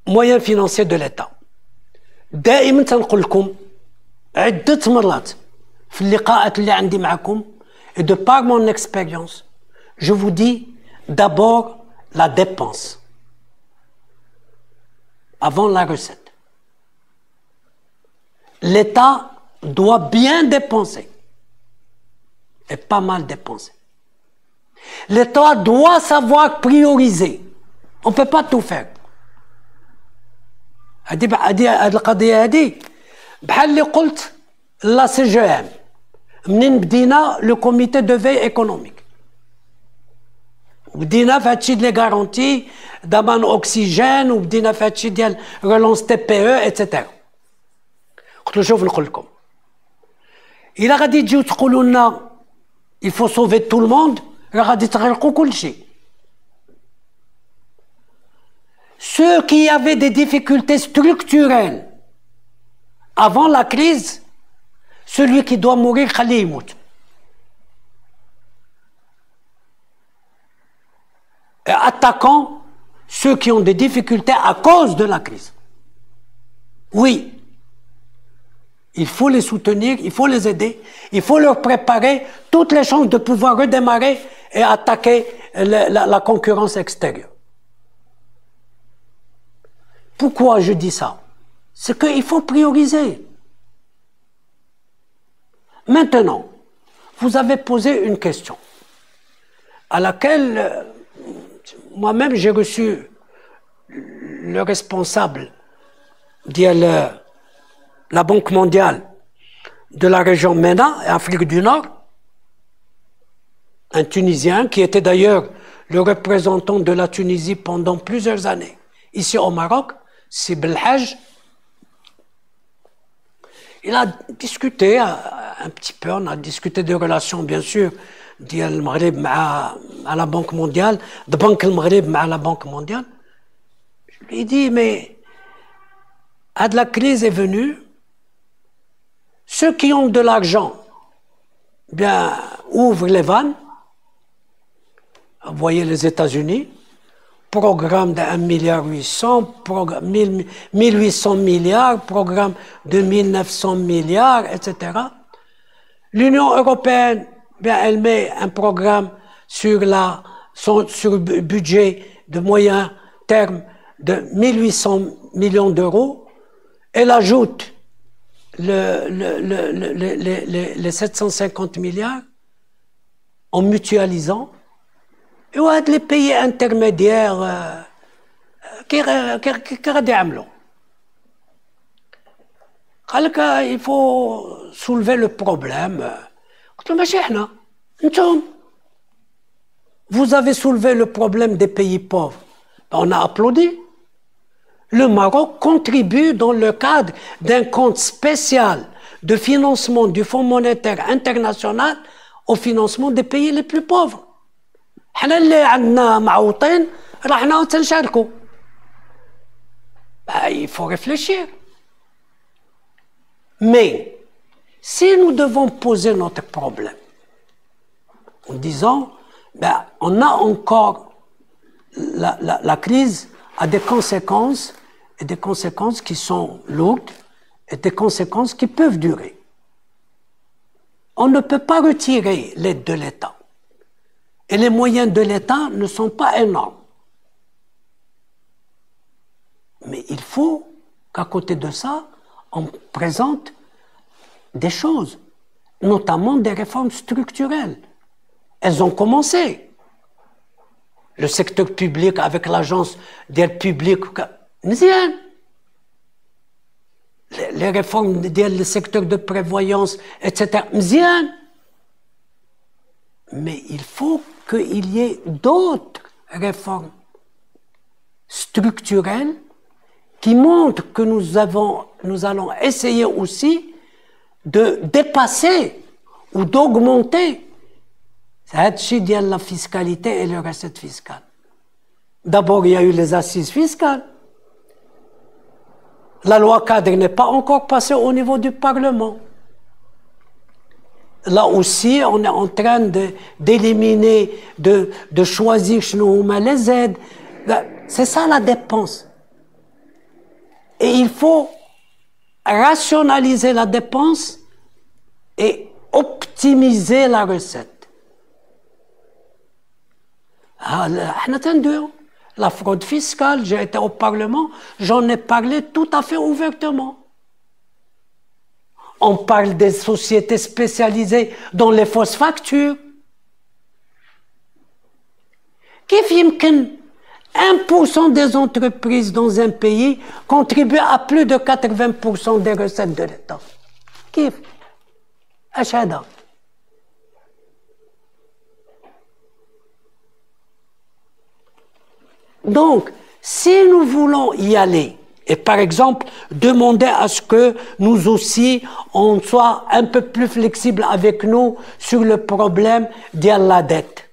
moyens financiers de l'État. دائما تنقول لكم عدة مرات في اللقاءات اللي عندي معكم et de par mon expérience, je vous dis d'abord la dépense avant la recette. L'État doit bien dépenser et pas mal dépenser. L'État doit savoir prioriser. On ne peut pas tout faire. هذه القضية هذه بحال اللي قلت لا سي جي ام منين بدينا لو كوميتي دو في ايكونوميك وبدينا في هادشي ديال لي غارونتي ضمان اكسجين وبدينا في هادشي ديال ريلونس تي بي او ايتترا. قلت له شوف نقول لكم الا غادي تجيو تقولوا لنا il faut sauver tout le monde راه غادي تغرقوا كل شيء. Ceux qui avaient des difficultés structurelles avant la crise, celui qui doit mourir, خليه يموت. Et attaquant ceux qui ont des difficultés à cause de la crise. Oui, il faut les soutenir, il faut les aider, il faut leur préparer toutes les chances de pouvoir redémarrer et attaquer la concurrence extérieure. Pourquoi je dis ça? C'est qu'il faut prioriser. Maintenant, vous avez posé une question à laquelle moi-même j'ai reçu le responsable de la Banque mondiale de la région MENA, Afrique du Nord, un Tunisien qui était d'ailleurs le représentant de la Tunisie pendant plusieurs années ici au Maroc, c'est Belhaj. Il a discuté un petit peu, on a discuté des relations bien sûr ديال المغرب مع la Banque mondiale, de Banque المغرب مع la Banque mondiale. Je lui ai dit mais la crise est venue, ceux qui ont de l'argent bien ouvrent les vannes. Vous voyez les États-Unis, programme de 1,8 milliard, 1800 milliards, programme de 1900 milliards, etc. L'Union européenne, bien, elle met un programme sur le budget de moyen terme de 1800 millions d'euros. Elle ajoute les 750 milliards en mutualisant. Et les pays intermédiaires qui غادي يعملوا. قال لك il faut soulever le problème. قلت له ماشي احنا انتم. Vous avez soulevé le problème des pays pauvres. On a applaudi. Le Maroc contribue dans le cadre d'un compte spécial de financement du Fonds monétaire international au financement des pays les plus pauvres. حنا اللي عندنا معوطين راه حنا تنشاركوا. Il faut réfléchir. Mais si nous devons poser notre problème en disant on a encore la crise a des conséquences et des conséquences qui sont lourdes et des conséquences qui peuvent durer. On ne peut pas retirer l'aide de l'État. Et les moyens de l'État ne sont pas énormes. Mais il faut qu'à côté de ça, on présente des choses, notamment des réformes structurelles. Elles ont commencé. Le secteur public avec l'agence d'aide publique, les réformes du secteur de prévoyance, etc. Mais il faut qu'il y ait d'autres réformes structurelles qui montrent que nous allons essayer aussi de dépasser ou d'augmenter la fiscalité et les recettes fiscales. D'abord, il y a eu les assises fiscales. La loi cadre n'est pas encore passée au niveau du Parlement. Là aussi, on est en train d'éliminer, de choisir chez nous les aides. C'est ça la dépense. Et il faut rationaliser la dépense et optimiser la recette. La fraude fiscale, j'ai été au Parlement, j'en ai parlé tout à fait ouvertement. On parle des sociétés spécialisées dans les fausses factures. Kif yimkin 1% des entreprises dans un pays contribuent à plus de 80% des recettes de l'État. Kif? Achada. Donc, si nous voulons y aller, et par exemple, demander à ce que nous aussi, on soit un peu plus flexible avec nous sur le problème de la dette.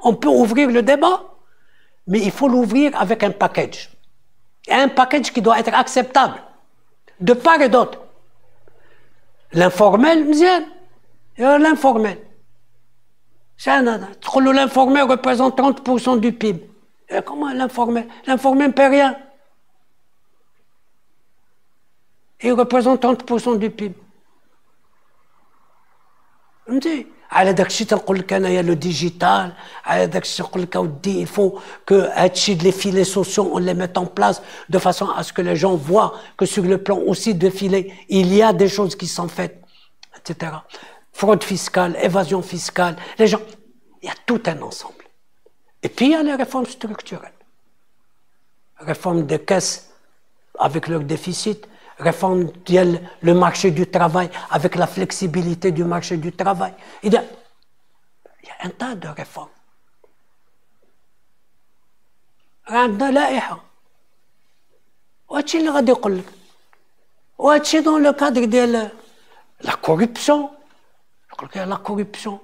On peut ouvrir le débat, mais il faut l'ouvrir avec un package. Et un package qui doit être acceptable, de part et d'autre. L'informel, l'informel. L'informel représente 30% du PIB. Et comment l'informel? L'informel ne paie rien. Il représente 30% du PIB. فهمتي؟ على داك الشيء تنقول لك انايا لو ديجيتال، على داك الشيء نقول لك اودي il faut que هادشي les filets sociaux on les mette en place de façon à ce que les gens voient que sur le plan aussi de filets il y a des choses qui sont faites, etc. Fraude fiscale, évasion fiscale, les gens, il y a tout un ensemble. Et puis il y a les réformes structurelles, réforme des caisses avec leur déficit, réforme le marché du travail avec la flexibilité du marché du travail. Il y a un tas de réformes. عندنا لائحة وهادشي اللي غادي يقول لك وهادشي دون لو كادر ديال لا كوربسيون يقول لك لا كوربسيون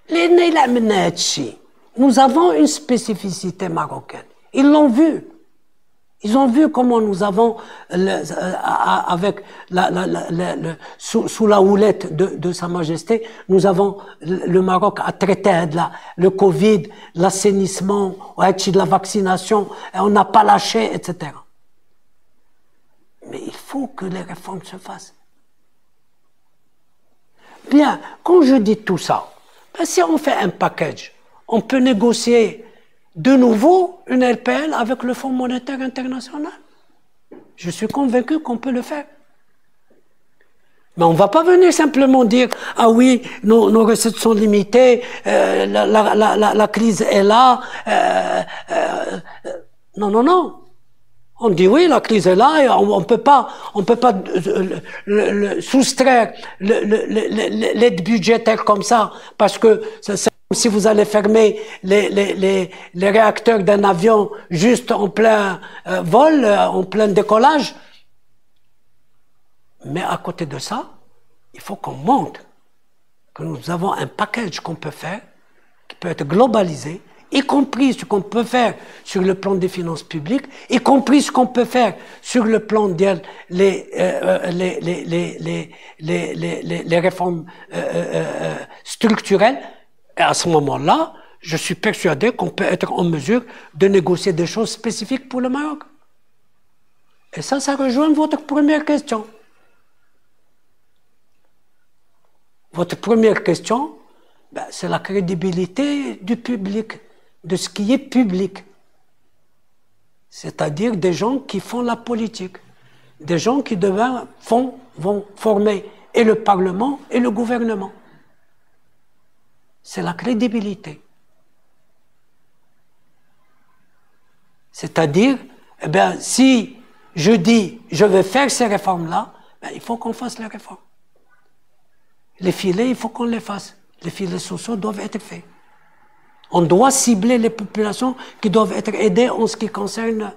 لأن إلا عملنا هادشي nous avons une spécificité marocaine. Ils l'ont vu. Ils ont vu comment nous avons, sous la houlette de Sa Majesté, nous avons, le Maroc a traité le Covid, l'assainissement, de la vaccination, et on n'a pas lâché, etc. Mais il faut que les réformes se fassent. Bien, quand je dis tout ça, ben si on fait un package, on peut négocier de nouveau une LPL avec le Fonds monétaire international. Je suis convaincu qu'on peut le faire. Mais on ne va pas venir simplement dire « Ah oui, nos recettes sont limitées, la crise est là. » Non, non, non. On dit oui, la crise est là et on peut pas soustraire l'aide budgétaire comme ça parce que si vous allez fermer les réacteurs d'un avion juste en plein vol, en plein décollage. Mais à côté de ça, il faut qu'on montre que nous avons un package qu'on peut faire, qui peut être globalisé, y compris ce qu'on peut faire sur le plan des finances publiques, y compris ce qu'on peut faire sur le plan des les réformes structurelles. Et à ce moment-là, je suis persuadé qu'on peut être en mesure de négocier des choses spécifiques pour le Maroc. Et ça rejoint votre première question. Votre première question, ben, c'est la crédibilité du public, de ce qui est public. C'est-à-dire des gens qui font la politique, des gens qui demain vont former et le Parlement et le gouvernement. C'est la crédibilité. C'est-à-dire, eh bien, si je dis je vais faire ces réformes-là, ben, il faut qu'on fasse les réformes. Les filets, il faut qu'on les fasse. Les filets sociaux doivent être faits. On doit cibler les populations qui doivent être aidées en ce qui concerne.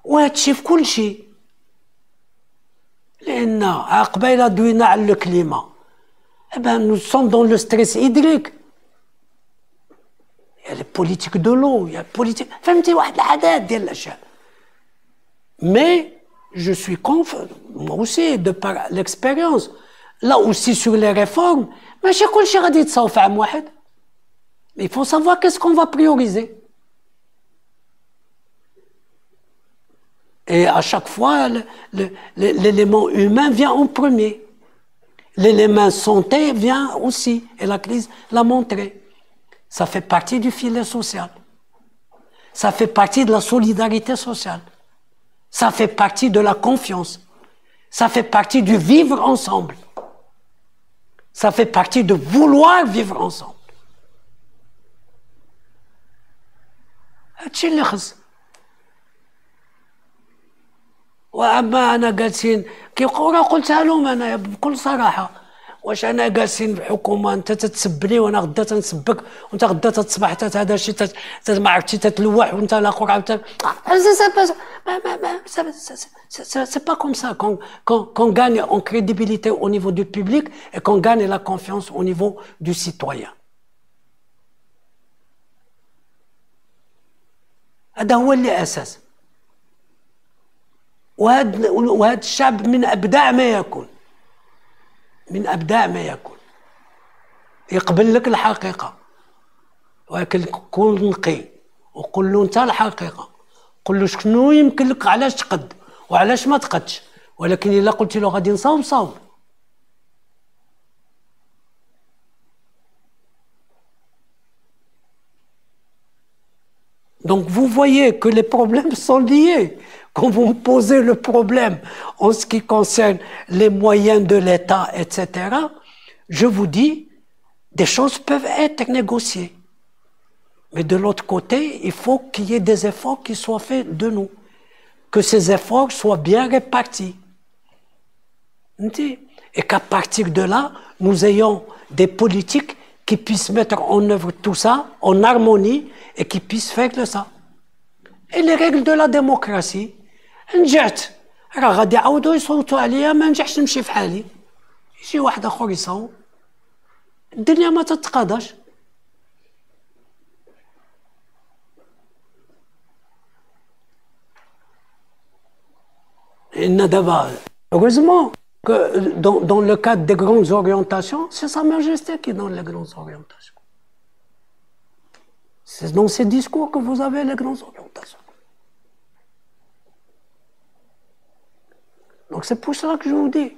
وهادشي في كل شيء. لأن قبيلة دوينا على الكليمة. Eh bien, nous sommes dans le stress hydrique. Il y a les politiques de l'eau, il y a les politiques. فهمتي واحد العادات ديال الأشياء. Mais je suis confiant, moi aussi, de par l'expérience, là aussi sur les réformes, ماشي كلشي غادي يتصاوب في عام واحد. Mais il faut savoir qu'est-ce qu'on va prioriser. Et à chaque fois, l'élément humain vient en premier. L'élément santé vient aussi, et la crise l'a montré. Ça fait partie du filet social. Ça fait partie de la solidarité sociale. Ça fait partie de la confiance. Ça fait partie du vivre ensemble. Ça fait partie de vouloir vivre ensemble. هادشي اللي خص. واما انا جالسين كيبقاو راه قلتها لهم انا بكل صراحه، واش انا جالسين في الحكومه انت تتسبني وانا غدا تنسبك وانت غدا تصبح حتى هذا الشيء ما عرفتي تتلوح وانت الاخر عاوتاني c'est pas comme ça qu'on gagne en crédibilité au niveau du public et qu'on gagne la confiance au niveau du citoyen. هذا هو اللي اساس. وهذا الشعب من ابدع ما يكون، من ابدع ما يكون، يقبل لك الحقيقه، ولكن كون نقي وقول له انت الحقيقه، قول له شنو يمكن لك، علاش تقد وعلاش ما تقدش، ولكن الا قلت له غادي نصاوب صاوب. Donc vous voyez que les problèmes sont liés. Quand vous me posez le problème en ce qui concerne les moyens de l'État, etc., je vous dis, des choses peuvent être négociées. Mais de l'autre côté, il faut qu'il y ait des efforts qui soient faits de nous. Que ces efforts soient bien répartis. Et qu'à partir de là, nous ayons des politiques qui puissent mettre en œuvre tout ça en harmonie et qui puissent faire de ça. Et les règles de la démocratie, نجحت راه غادي يعاودوا يصوتوا عليا، ما نجحش نمشي في حالي، يجي واحد اخر يصوت، الدنيا ما تتقاضاش. إن دابا heureusement que dans le cadre des grandes orientations, c'est Sa Majesté qui donne les grandes orientations. C'est dans ces discours que vous avez les grandes orientations. Donc c'est pour cela que je vous dis,